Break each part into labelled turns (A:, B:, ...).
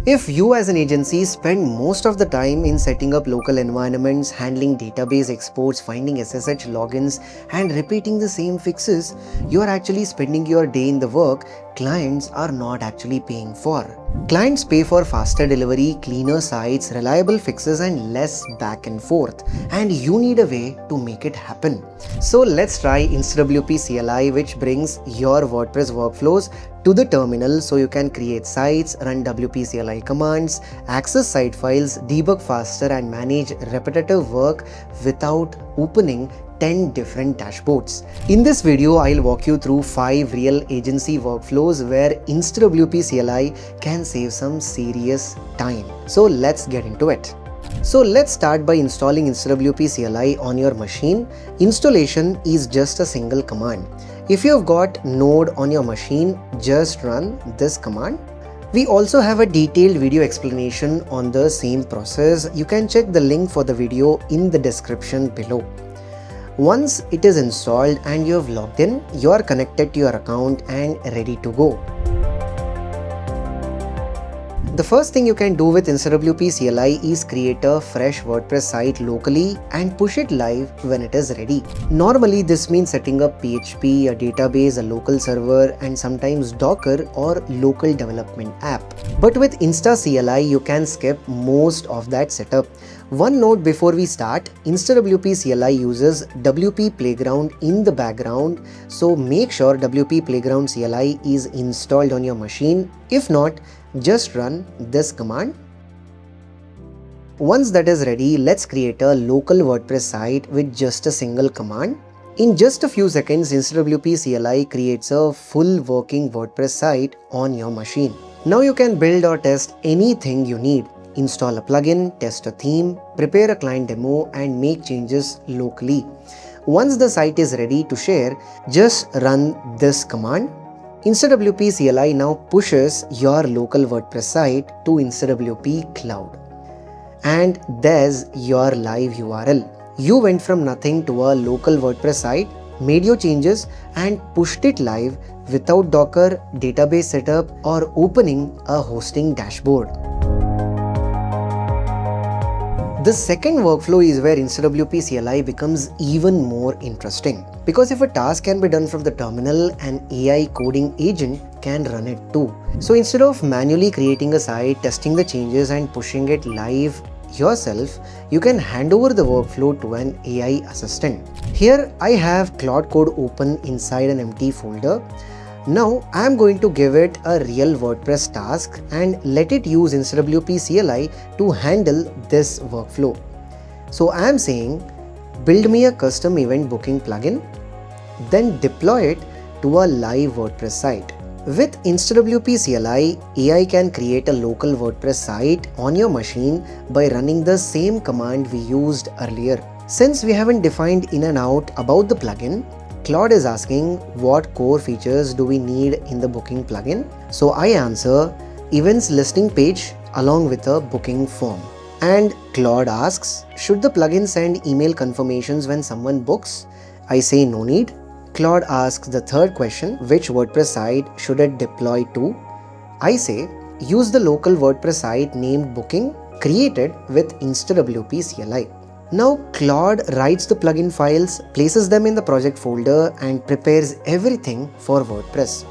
A: If you as an agency spend most of the time in setting up local environments, handling database exports, finding SSH logins, and repeating the same fixes, you are actually spending your day in the work clients are not actually paying for. Clients pay for faster delivery, cleaner sites, reliable fixes, and less back and forth. And you need a way to make it happen. So let's try InstaWP CLI, which brings your WordPress workflows to the terminal so you can create sites, run WP-CLI commands, access site files, debug faster, and manage repetitive work without opening 10 different dashboards. In this video, I'll walk you through 5 real agency workflows where InstaWP CLI can save some serious time. So let's get into it. So let's start by installing InstaWP CLI on your machine. Installation is just a single command. If you have got Node on your machine, just run this command. We also have a detailed video explanation on the same process. You can check the link for the video in the description below. Once it is installed and you have logged in, you are connected to your account and ready to go. The first thing you can do with InstaWP CLI is create a fresh WordPress site locally and push it live when it is ready. Normally this means setting up PHP, a database, a local server, and sometimes Docker or local development app. But with InstaCLI you can skip most of that setup. One note before we start, InstaWP CLI uses WP Playground in the background, so make sure WP Playground CLI is installed on your machine. If not, just run this command. Once that is ready, let's create a local WordPress site with just a single command. In just a few seconds, InstaWP CLI creates a full working WordPress site on your machine. Now you can build or test anything you need. Install a plugin, test a theme, prepare a client demo, and make changes locally. Once the site is ready to share, just run this command. InstaWP CLI now pushes your local WordPress site to InstaWP Cloud. And there's your live URL. You went from nothing to a local WordPress site, made your changes, and pushed it live without Docker, database setup, or opening a hosting dashboard. The second workflow is where InstaWP CLI becomes even more interesting. Because if a task can be done from the terminal, an AI coding agent can run it too. So instead of manually creating a site, testing the changes, and pushing it live yourself, you can hand over the workflow to an AI assistant. Here I have Cloud Code open inside an empty folder. Now I am going to give it a real WordPress task and let it use InstaWP CLI to handle this workflow. So I am saying, build me a custom event booking plugin, then deploy it to a live WordPress site. With InstaWP CLI, AI can create a local WordPress site on your machine by running the same command we used earlier. Since we haven't defined in and out about the plugin, Claude is asking what core features do we need in the booking plugin. So I answer events listing page along with a booking form. And Claude asks, should the plugin send email confirmations when someone books? I say no need. Claude asks the third question, which WordPress site should it deploy to? I say, use the local WordPress site named booking created with InstaWP CLI. Now Claude writes the plugin files, places them in the project folder, and prepares everything for WordPress.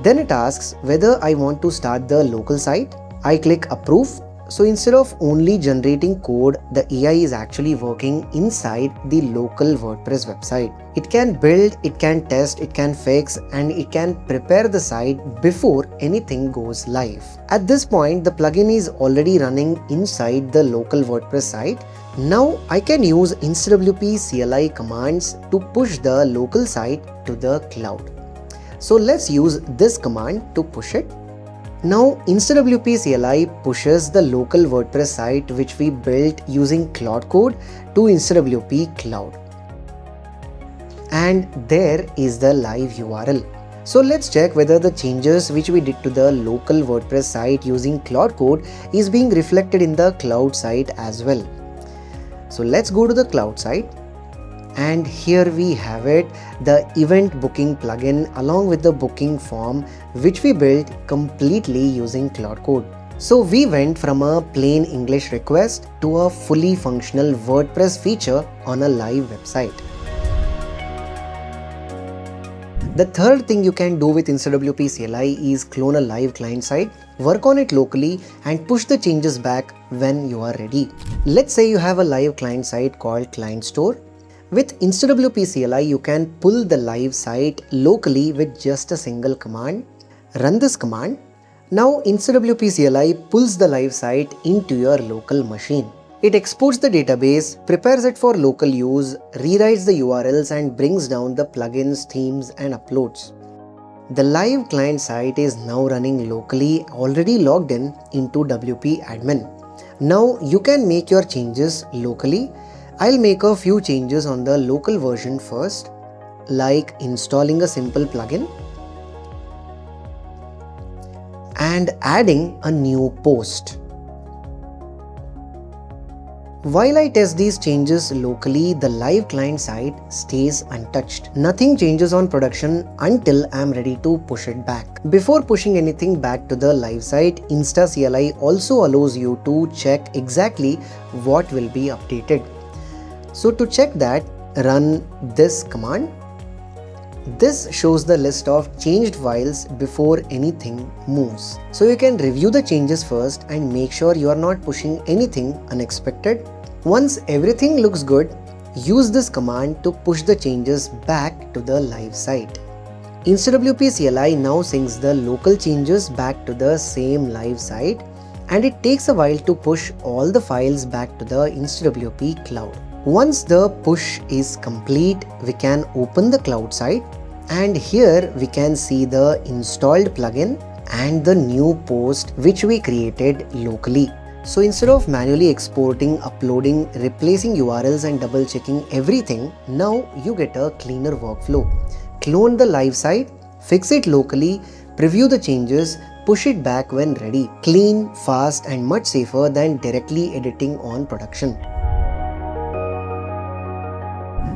A: Then it asks whether I want to start the local site. I click approve. So instead of only generating code, the AI is actually working inside the local WordPress website. It can build, it can test, it can fix, and it can prepare the site before anything goes live. At this point, the plugin is already running inside the local WordPress site. Now I can use InstaWP CLI commands to push the local site to the cloud. So let's use this command to push it. Now InstaWP CLI pushes the local WordPress site which we built using Cloud Code to InstaWP Cloud. And there is the live URL. So let's check whether the changes which we did to the local WordPress site using Cloud Code is being reflected in the cloud site as well. So let's go to the cloud site, and here we have it, the event booking plugin along with the booking form which we built completely using Cloud Code. So we went from a plain English request to a fully functional WordPress feature on a live website. The third thing you can do with InstaWP CLI is clone a live client site, work on it locally and push the changes back when you are ready. Let's say you have a live client site called Client Store. With InstaWP CLI, you can pull the live site locally with just a single command. Run this command. Now InstaWP CLI pulls the live site into your local machine. It exports the database, prepares it for local use, rewrites the URLs and brings down the plugins, themes and uploads. The live client site is now running locally, already logged in into WP admin. Now you can make your changes locally. I'll make a few changes on the local version first, like installing a simple plugin and adding a new post. While I test these changes locally, the live client site stays untouched. Nothing changes on production until I'm ready to push it back. Before pushing anything back to the live site, InstaCLI also allows you to check exactly what will be updated. So to check that, run this command. This shows the list of changed files before anything moves. So you can review the changes first and make sure you are not pushing anything unexpected. Once everything looks good, use this command to push the changes back to the live site. InstaWP CLI now syncs the local changes back to the same live site, and it takes a while to push all the files back to the InstaWP Cloud. Once the push is complete, we can open the cloud site and here we can see the installed plugin and the new post which we created locally. So instead of manually exporting, uploading, replacing URLs and double checking everything, now you get a cleaner workflow. Clone the live site, fix it locally, preview the changes, push it back when ready. Clean, fast and much safer than directly editing on production.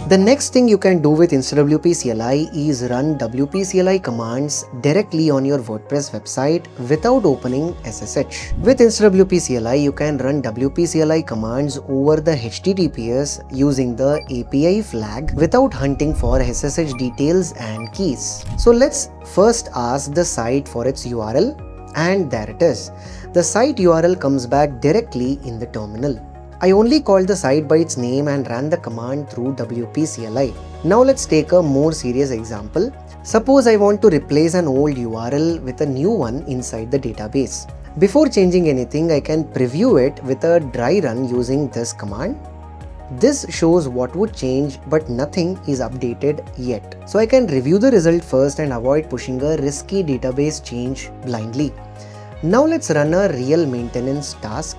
A: The next thing you can do with InstaWP CLI is run WP-CLI commands directly on your WordPress website without opening SSH. With InstaWP CLI, you can run WP-CLI commands over the HTTPS using the API flag without hunting for SSH details and keys. So let's first ask the site for its URL, and there it is. The site URL comes back directly in the terminal. I only called the site by its name and ran the command through WP CLI. Now let's take a more serious example. Suppose I want to replace an old URL with a new one inside the database. Before changing anything, I can preview it with a dry run using this command. This shows what would change, but nothing is updated yet. So I can review the result first and avoid pushing a risky database change blindly. Now let's run a real maintenance task.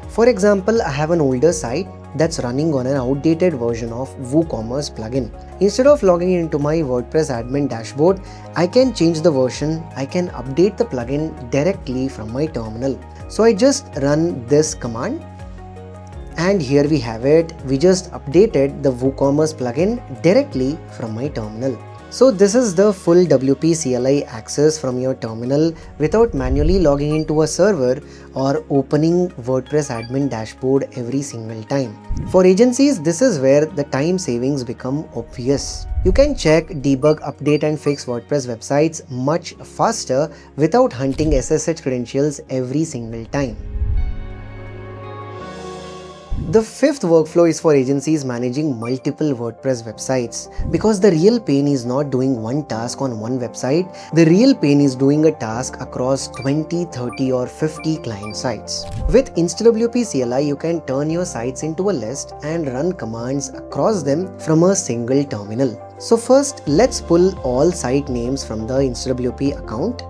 A: For example, I have an older site that's running on an outdated version of WooCommerce plugin. Instead of logging into my WordPress admin dashboard, I can change the version. I can update the plugin directly from my terminal. So I just run this command. And here we have it. We just updated the WooCommerce plugin directly from my terminal. So this is the full WP CLI access from your terminal without manually logging into a server or opening WordPress admin dashboard every single time. For agencies, this is where the time savings become obvious. You can check, debug, update and fix WordPress websites much faster without hunting SSH credentials every single time. The fifth workflow is for agencies managing multiple WordPress websites, because the real pain is not doing one task on one website. The real pain is doing a task across 20, 30 or 50 client sites. With InstaWP CLI, you can turn your sites into a list and run commands across them from a single terminal. So first, let's pull all site names from the InstaWP account.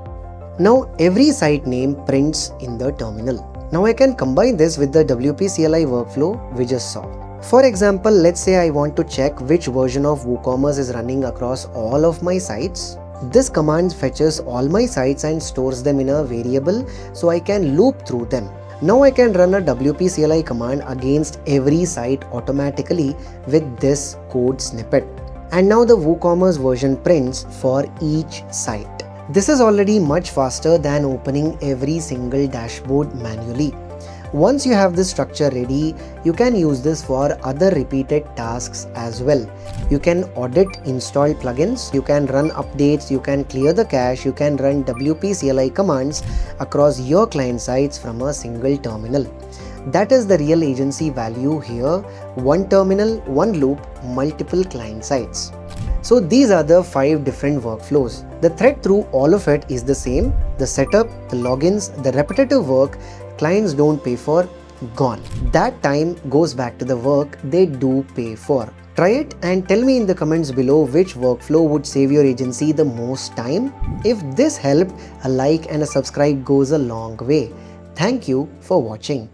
A: Now every site name prints in the terminal. Now I can combine this with the WP CLI workflow we just saw. For example, let's say I want to check which version of WooCommerce is running across all of my sites. This command fetches all my sites and stores them in a variable so I can loop through them. Now I can run a WP CLI command against every site automatically with this code snippet. And now the WooCommerce version prints for each site. This is already much faster than opening every single dashboard manually. Once you have this structure ready, you can use this for other repeated tasks as well. You can audit installed plugins, you can run updates, you can clear the cache, you can run WP-CLI commands across your client sites from a single terminal. That is the real agency value here. One terminal, one loop, multiple client sites. So these are the 5 different workflows. The thread through all of it is the same. The setup, the logins, the repetitive work clients don't pay for, gone. That time goes back to the work they do pay for. Try it and tell me in the comments below which workflow would save your agency the most time. If this helped, a like and a subscribe goes a long way. Thank you for watching.